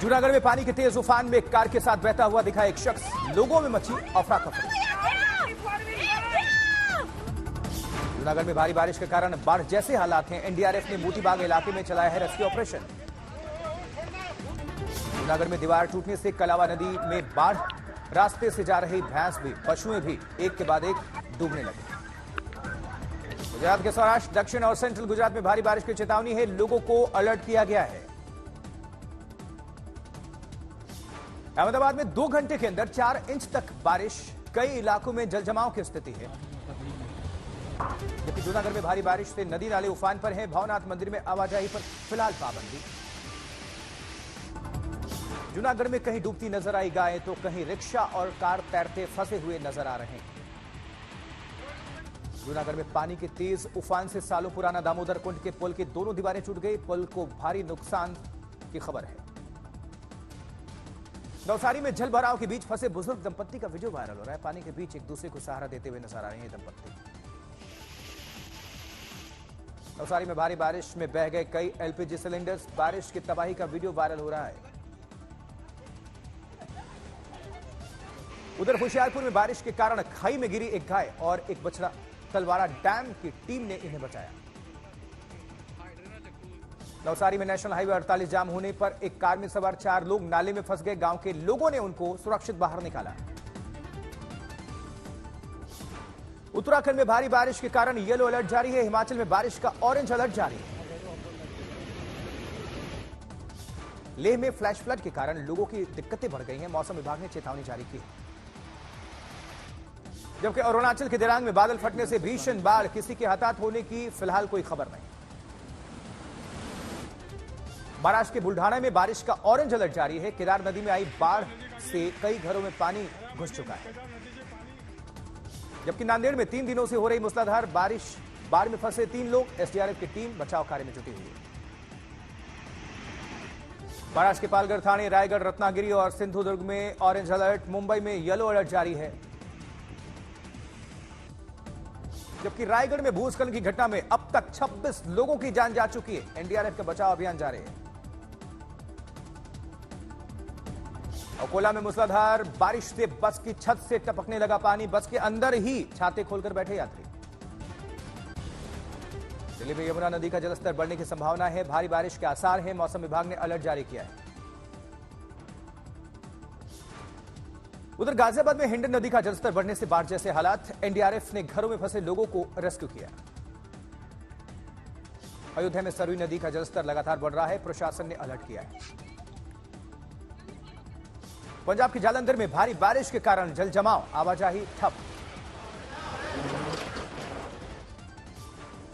जूनागढ़ में पानी के तेज उफान में एक कार के साथ बहता हुआ दिखा एक शख्स, लोगों में मची अफरा तफरी। जूनागढ़ में भारी बारिश के कारण बाढ़ जैसे हालात हैं। एनडीआरएफ ने मोतीबाग इलाके में चलाया है रेस्क्यू ऑपरेशन। जूनागढ़ में दीवार टूटने से कलावा नदी में बाढ़, रास्ते से जा रही भैंस भी, पशुएं भी एक के बाद एक डूबने लगे। गुजरात के सौराष्ट्र, दक्षिण और सेंट्रल गुजरात में भारी बारिश की चेतावनी है, लोगों को अलर्ट किया गया है। अहमदाबाद में 2 घंटे के अंदर 4 इंच तक बारिश, कई इलाकों में जलजमाव की स्थिति है। जबकि जूनागढ़ में भारी बारिश से नदी नाले उफान पर हैं। भवनाथ मंदिर में आवाजाही पर फिलहाल पाबंदी। जूनागढ़ में कहीं डूबती नजर आई गायें तो कहीं रिक्शा और कार तैरते फंसे हुए नजर आ रहे हैं। जूनागढ़ में पानी के तेज उफान से सालों पुराना दामोदर कुंड के पुल की दोनों दीवारें टूट गई। पुल को भारी नुकसान की खबर है। नवसारी में जल भराव के बीच फंसे बुजुर्ग दंपत्ति का वीडियो वायरल हो रहा है। पानी के बीच एक दूसरे को सहारा देते हुए नजर आ रहे हैं दंपत्ति। नवसारी में भारी बारिश में बह गए कई एलपीजी सिलेंडर्स। बारिश की तबाही का वीडियो वायरल हो रहा है। उधर होशियारपुर में बारिश के कारण खाई में गिरी एक गाय और एक बछड़ा। तलवाड़ा डैम की टीम ने इन्हें बचाया। नवसारी में नेशनल हाईवे 48 जाम होने पर एक कार में सवार 4 लोग नाले में फंस गए। गांव के लोगों ने उनको सुरक्षित बाहर निकाला। उत्तराखंड में भारी बारिश के कारण येलो अलर्ट जारी है। हिमाचल में बारिश का ऑरेंज अलर्ट जारी है। लेह में फ्लैश फ्लड के कारण लोगों की दिक्कतें बढ़ गई हैं। मौसम विभाग ने चेतावनी जारी की है। जबकि अरुणाचल के दिरांग में बादल फटने से भीषण बाढ़, किसी के हताहत होने की फिलहाल कोई खबर नहीं। महाराष्ट्र के बुल्ढाना में बारिश का ऑरेंज अलर्ट जारी है। केदार नदी में आई बाढ़ से कई घरों में पानी घुस चुका है। जबकि नांदेड़ में 3 दिनों से हो रही मूसलाधार बारिश, बाढ़ में फंसे 3 लोग। एसडीआरएफ की टीम बचाव कार्य में जुटी हुई है। महाराष्ट्र के पालघर, थाने, रायगढ़, रत्नागिरी और सिंधुदुर्ग में ऑरेंज अलर्ट। मुंबई में येलो अलर्ट जारी है। जबकि रायगढ़ में भूस्खलन की घटना में अब तक 26 लोगों की जान जा चुकी है। एनडीआरएफ का बचाव अभियान जारी है। अकोला में मूसलाधार बारिश से बस की छत से टपकने लगा पानी। बस के अंदर ही छाते खोलकर बैठे यात्री। दिल्ली में यमुना नदी का जलस्तर बढ़ने की संभावना है। भारी बारिश के आसार हैं। मौसम विभाग ने अलर्ट जारी किया है। उधर गाजियाबाद में हिंडन नदी का जलस्तर बढ़ने से बाढ़ जैसे हालात। एनडीआरएफ ने घरों में फंसे लोगों को रेस्क्यू किया। अयोध्या में सरयू नदी का जलस्तर लगातार बढ़ रहा है। प्रशासन ने अलर्ट किया है। पंजाब के जालंधर में भारी बारिश के कारण जल जमाव, आवाजाही ठप।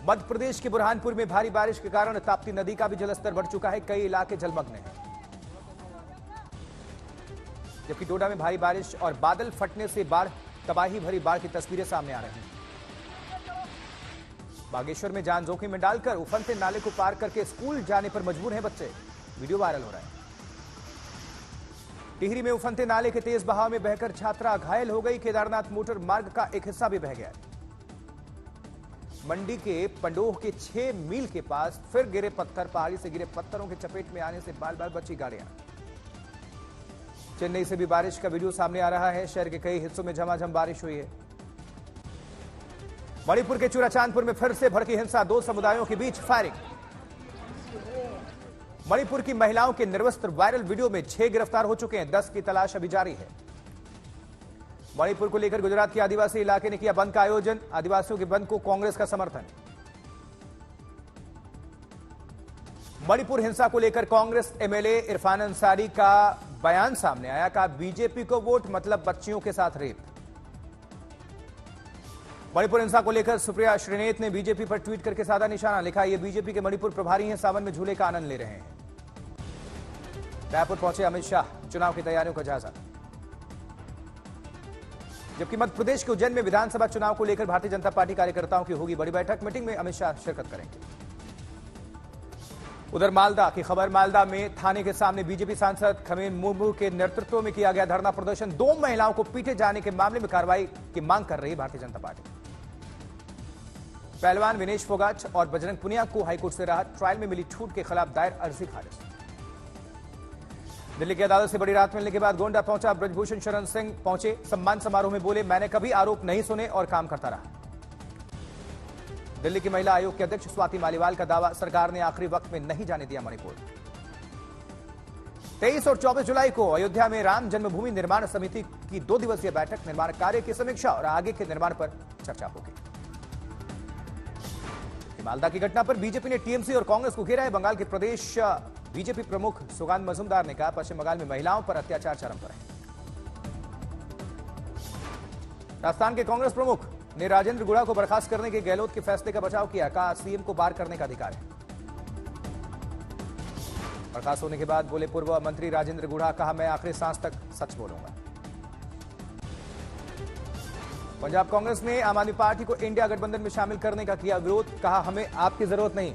मध्य प्रदेश के बुरहानपुर में भारी बारिश के कारण ताप्ती नदी का भी जलस्तर बढ़ चुका है। कई इलाके जलमग्न हैं। जबकि डोडा में भारी बारिश और बादल फटने से बाढ़, तबाही भरी बाढ़ की तस्वीरें सामने आ रही हैं। बागेश्वर में जान जोखिम में डालकर उफनते नाले को पार करके स्कूल जाने पर मजबूर हैं बच्चे। वीडियो वायरल हो रहा है। टिहरी में उफनते नाले के तेज बहाव में बहकर छात्रा घायल हो गई। केदारनाथ मोटर मार्ग का एक हिस्सा भी बह गया। मंडी के पंडोह के 6 मील के पास फिर गिरे पत्थर। पहाड़ी से गिरे पत्थरों के चपेट में आने से बाल बाल बची गाड़ियां। चेन्नई से भी बारिश का वीडियो सामने आ रहा है। शहर के कई हिस्सों में झमाझम बारिश हुई है। मणिपुर के चूराचांदपुर में फिर से भड़की हिंसा। 2 समुदायों के बीच फायरिंग। मणिपुर की महिलाओं के निर्वस्त्र वायरल वीडियो में 6 गिरफ्तार हो चुके हैं। 10 की तलाश अभी जारी है। मणिपुर को लेकर गुजरात के आदिवासी इलाके ने किया बंद का आयोजन। आदिवासियों के बंद को कांग्रेस का समर्थन। मणिपुर हिंसा को लेकर कांग्रेस एमएलए इरफान अंसारी का बयान सामने आया। कहा बीजेपी को वोट मतलब बच्चियों के साथ रेप। मणिपुर हिंसा को लेकर सुप्रिया श्रीनेत ने बीजेपी पर ट्वीट करके साधा निशाना। लिखा ये बीजेपी के मणिपुर प्रभारी हैं, सावन में झूले का आनंद ले रहे हैं। रायपुर पहुंचे अमित शाह, चुनाव की तैयारियों का जायजा। जबकि मध्य प्रदेश के उज्जैन में विधानसभा चुनाव को लेकर भारतीय जनता पार्टी कार्यकर्ताओं की होगी बड़ी बैठक। मीटिंग में अमित शाह शिरकत करेंगे। उधर मालदा की खबर। मालदा में थाने के सामने बीजेपी सांसद खमेन मुर्मू के नेतृत्व में किया गया धरना प्रदर्शन। 2 महिलाओं को पीटे जाने के मामले में कार्रवाई की मांग कर रही भारतीय जनता पार्टी। पहलवान विनेश फोगाट और बजरंग पुनिया को हाईकोर्ट से राहत। ट्रायल में मिली छूट के खिलाफ दायर अर्जी खारिज। दिल्ली की अदालत से बड़ी राहत मिलने के बाद गोंडा पहुंचा ब्रजभूषण शरण सिंह पहुंचे। सम्मान समारोह में बोले, मैंने कभी आरोप नहीं सुने और काम करता रहा। दिल्ली की महिला आयोग के अध्यक्ष स्वाति मालीवाल का दावा, सरकार ने आखिरी वक्त में नहीं जाने दिया मणिपुर। 23 और 24 जुलाई को अयोध्या में राम जन्मभूमि निर्माण समिति की 2 दिवसीय बैठक, निर्माण कार्य की समीक्षा और आगे के निर्माण पर चर्चा होगी। मालदा की घटना पर बीजेपी ने टीएमसी और कांग्रेस को घेरा है। बंगाल के प्रदेश बीजेपी प्रमुख सुगान मजूमदार ने कहा, पश्चिम बंगाल में महिलाओं पर अत्याचार चरम पर है। राजस्थान के कांग्रेस प्रमुख ने राजेंद्र गुढ़ा को बर्खास्त करने के गहलोत के फैसले का बचाव किया, कहा सीएम को बार करने का अधिकार है। बर्खास्त होने के बाद बोले पूर्व मंत्री राजेंद्र गुढ़ा, कहा मैं आखिरी सांस तक सच बोलूंगा। पंजाब कांग्रेस ने आम आदमी पार्टी को इंडिया गठबंधन में शामिल करने का किया विरोध, कहा हमें आपकी जरूरत नहीं।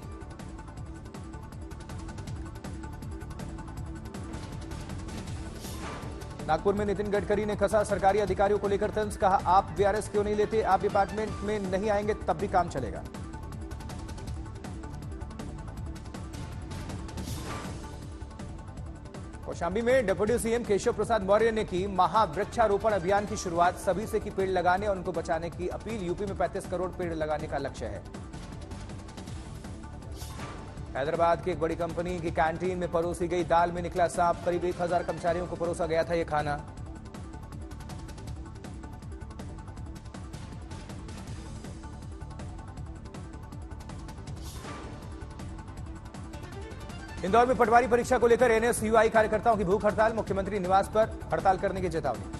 नागपुर में नितिन गडकरी ने कसा सरकारी अधिकारियों को लेकर तंज, कहा आप वीआरएस क्यों नहीं लेते, आप डिपार्टमेंट में नहीं आएंगे तब भी काम चलेगा। कौशाम्बी में डिप्टी सीएम केशव प्रसाद मौर्य ने की महावृक्षारोपण अभियान की शुरुआत, सभी से की पेड़ लगाने और उनको बचाने की अपील। यूपी में 35 करोड़ पेड़ लगाने का लक्ष्य है। हैदराबाद की एक बड़ी कंपनी की कैंटीन में परोसी गई दाल में निकला सांप, करीब 1000 कर्मचारियों को परोसा गया था यह खाना। इंदौर में पटवारी परीक्षा को लेकर एनएसयूआई कार्यकर्ताओं की भूख हड़ताल, मुख्यमंत्री निवास पर हड़ताल करने की चेतावनी।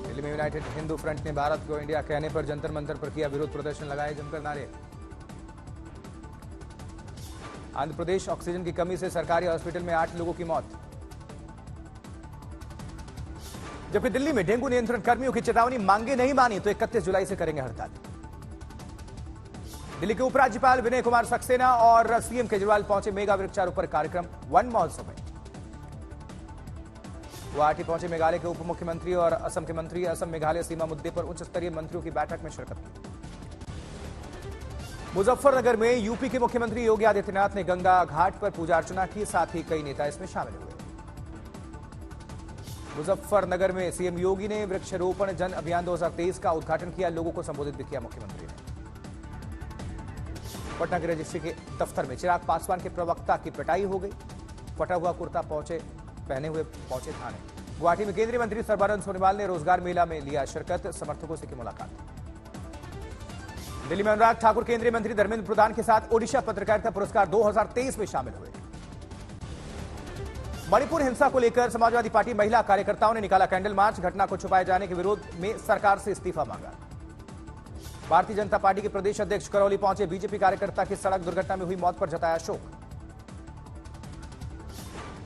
दिल्ली में यूनाइटेड हिंदू फ्रंट ने भारत को इंडिया कहने पर जंतर मंतर पर किया विरोध प्रदर्शन, लगाए जमकर नारे। आंध्र प्रदेश ऑक्सीजन की कमी से सरकारी हॉस्पिटल में 8 लोगों की मौत। जबकि दिल्ली में डेंगू नियंत्रण कर्मियों की चेतावनी, मांगे नहीं मानी तो 31 जुलाई से करेंगे हड़ताल। दिल्ली के उपराज्यपाल विनय कुमार सक्सेना और सीएम केजरीवाल पहुंचे मेगा वृक्षारोपण कार्यक्रम वन महोत्सव में। गुवाहाटी पहुंचे मेघालय के उप मुख्यमंत्री और असम के मंत्री, असम मेघालय सीमा मुद्दे पर उच्च स्तरीय मंत्रियों की बैठक में शिरकत की। मुजफ्फरनगर में यूपी के मुख्यमंत्री योगी आदित्यनाथ ने गंगा घाट पर पूजा अर्चना की, साथ ही कई नेता इसमें शामिल हुए। मुजफ्फरनगर में सीएम योगी ने वृक्षारोपण जन अभियान 2023 का उद्घाटन किया, लोगों को संबोधित भी किया मुख्यमंत्री ने। पटना के रजिस्ट्री के दफ्तर में चिराग पासवान के प्रवक्ता की पिटाई हो गई, फटा हुआ कुर्ता पहने हुए पहुंचे थाने। गुवाहाटी में केंद्रीय मंत्री सर्बानंद सोनोवाल ने रोजगार मेला में लिया शिरकत, समर्थकों से की मुलाकात। दिल्ली में अनुराग ठाकुर केंद्रीय मंत्री धर्मेंद्र प्रधान के साथ ओडिशा पत्रकारिता पुरस्कार 2023 में शामिल हुए। मणिपुर हिंसा को लेकर समाजवादी पार्टी महिला कार्यकर्ताओं ने निकाला कैंडल मार्च, घटना को छुपाए जाने के विरोध में सरकार से इस्तीफा मांगा। भारतीय जनता पार्टी के प्रदेश अध्यक्ष करौली पहुंचे, बीजेपी कार्यकर्ता की सड़क दुर्घटना में हुई मौत पर जताया शोक।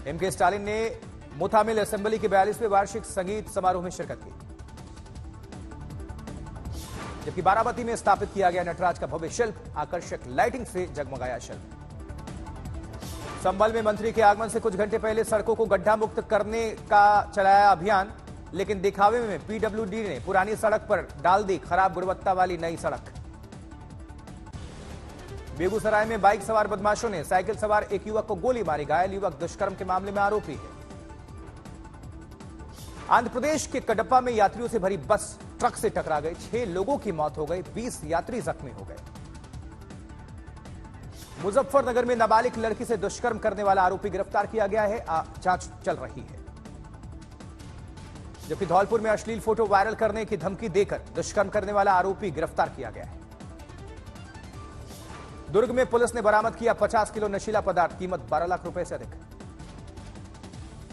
एमके स्टालिन ने मुथामिल असेंबली के 42वें वार्षिक संगीत समारोह में शिरकत की। जबकि बारामती में स्थापित किया गया नटराज का भव्य शिल्प, आकर्षक लाइटिंग से जगमगाया शिल्प। संभल में मंत्री के आगमन से कुछ घंटे पहले सड़कों को गड्ढा मुक्त करने का चलाया अभियान, लेकिन दिखावे में पीडब्ल्यूडी ने पुरानी सड़क पर डाल दी खराब गुणवत्ता वाली नई सड़क। बेगूसराय में बाइक सवार बदमाशों ने साइकिल सवार एक युवक को गोली मारी, घायल युवक दुष्कर्म के मामले में आरोपी है। आंध्र प्रदेश के कडप्पा में यात्रियों से भरी बस ट्रक से टकरा गई, 6 लोगों की मौत हो गई, 20 यात्री जख्मी हो गए। मुजफ्फरनगर में नाबालिग लड़की से दुष्कर्म करने वाला आरोपी गिरफ्तार किया गया है, जांच चल रही है। जबकि धौलपुर में अश्लील फोटो वायरल करने की धमकी देकर दुष्कर्म करने वाला आरोपी गिरफ्तार किया गया है। दुर्ग में पुलिस ने बरामद किया 50 किलो नशीला पदार्थ, कीमत 12 लाख रुपए से अधिक।